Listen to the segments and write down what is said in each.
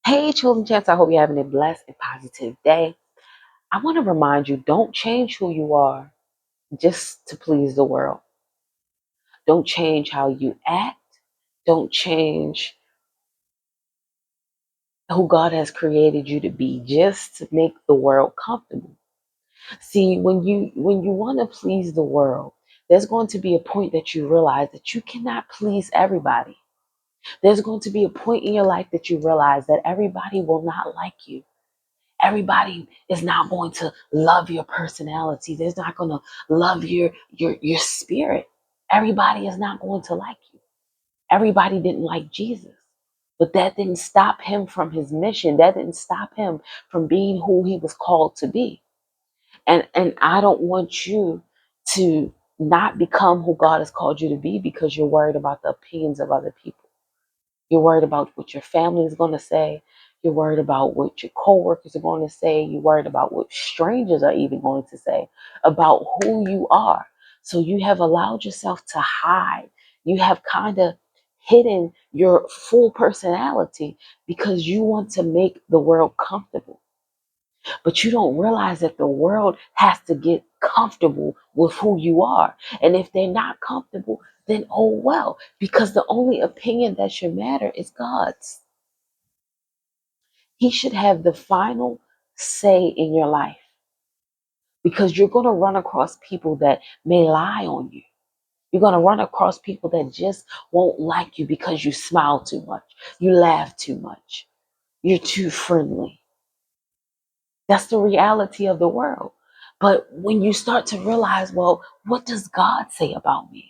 Hey, Chosen Chance, I hope you're having a blessed and positive day. I want to remind you, don't change who you are just to please the world. Don't change how you act. Don't change who God has created you to be just to make the world comfortable. See, when you want to please the world, there's going to be a point that you realize that you cannot please everybody. There's going to be a point in your life that you realize that everybody will not like you. Everybody is not going to love your personality. They're not going to love your spirit. Everybody is not going to like you. Everybody didn't like Jesus. But that didn't stop him from his mission. That didn't stop him from being who he was called to be. And I don't want you to not become who God has called you to be because you're worried about the opinions of other people. You're worried about what your family is going to say. You're worried about what your coworkers are going to say. You're worried about what strangers are even going to say about who you are. So you have allowed yourself to hide. You have kind of hidden your full personality because you want to make the world comfortable. But you don't realize that the world has to get comfortable with who you are. And if they're not comfortable, then oh well, because the only opinion that should matter is God's. He should have the final say in your life because you're going to run across people that may lie on you. You're going to run across people that just won't like you because you smile too much, you laugh too much, you're too friendly. That's the reality of the world. But when you start to realize, well, what does God say about me?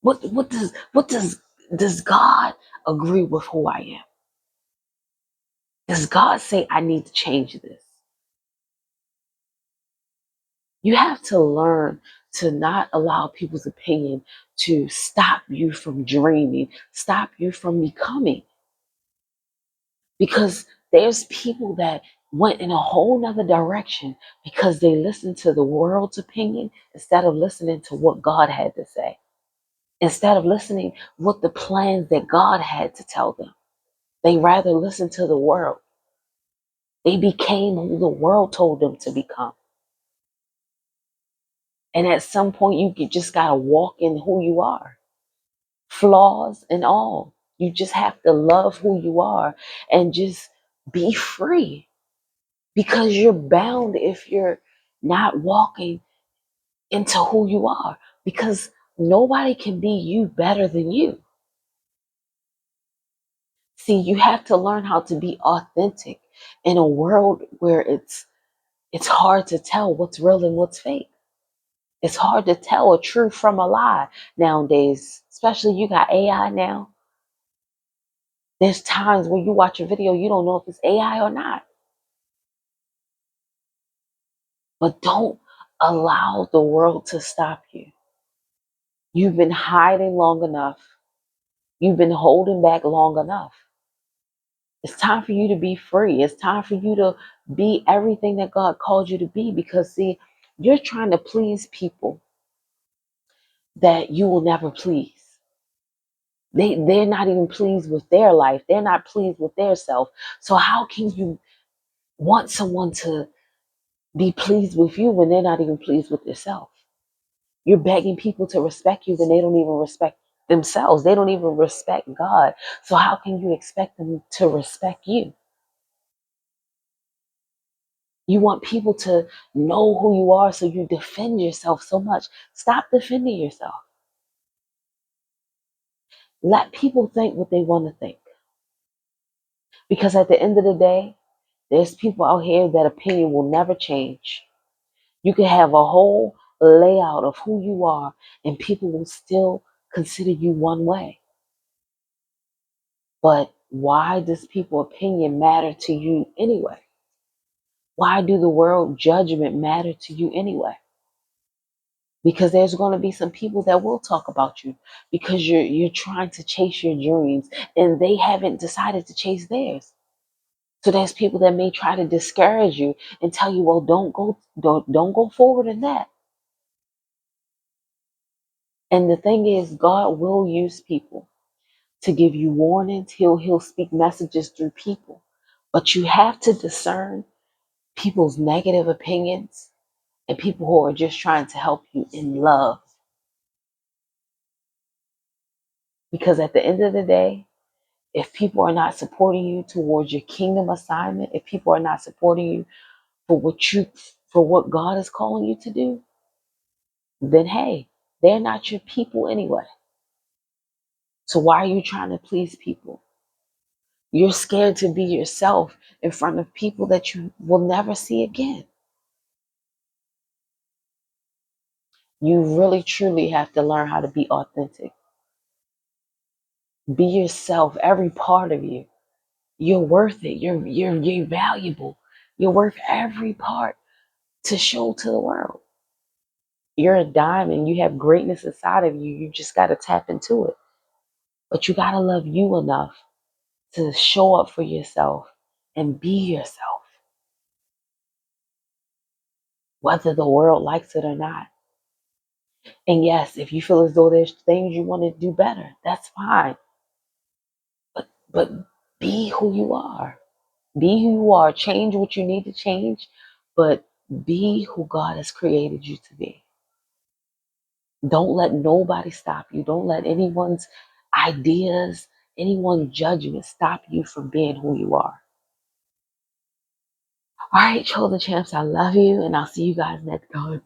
What does God agree with who I am? Does God say I need to change this? You have to learn to not allow people's opinion to stop you from dreaming, stop you from becoming. Because there's people that went in a whole nother direction because they listened to the world's opinion instead of listening to what God had to say, instead of listening what the plans that God had to tell them. They rather listened to the world. They became who the world told them to become. And at some point, just got to walk in who you are, flaws and all. You just have to love who you are and just be free because you're bound if you're not walking into who you are because nobody can be you better than you. See, you have to learn how to be authentic in a world where it's hard to tell what's real and what's fake. It's hard to tell a truth from a lie nowadays, especially you got AI now. There's times where you watch a video, you don't know if it's AI or not. But don't allow the world to stop you. You've been hiding long enough. You've been holding back long enough. It's time for you to be free. It's time for you to be everything that God called you to be because, see, you're trying to please people that you will never please. They're not even pleased with their life. They're not pleased with their self. So how can you want someone to be pleased with you when they're not even pleased with themselves? You're begging people to respect you when they don't even respect themselves. They don't even respect God. So how can you expect them to respect you? You want people to know who you are, so you defend yourself so much. Stop defending yourself. Let people think what they want to think. Because at the end of the day, there's people out here that opinion will never change. You can have a whole layout of who you are, and people will still consider you one way. But why does people's opinion matter to you anyway? Why do the world judgment matter to you anyway? Because there's going to be some people that will talk about you because you're trying to chase your dreams and they haven't decided to chase theirs. So there's people that may try to discourage you and tell you, well, don't go forward in that. And the thing is, God will use people to give you warnings. He'll speak messages through people. But you have to discern people's negative opinions and people who are just trying to help you in love. Because at the end of the day, if people are not supporting you towards your kingdom assignment, if people are not supporting you for what God is calling you to do, then hey, they're not your people anyway. So why are you trying to please people? You're scared to be yourself in front of people that you will never see again. You really truly have to learn how to be authentic. Be yourself, every part of you. You're worth it. You're valuable. You're worth every part to show to the world. You're a diamond. You have greatness inside of you. You just got to tap into it. But you got to love you enough to show up for yourself and be yourself, whether the world likes it or not. And yes, if you feel as though there's things you want to do better, that's fine. But be who you are. Be who you are. Change what you need to change, but be who God has created you to be. Don't let nobody stop you. Don't let anyone's ideas, anyone's judgment stop you from being who you are. All right, chosen champs, I love you, and I'll see you guys next time.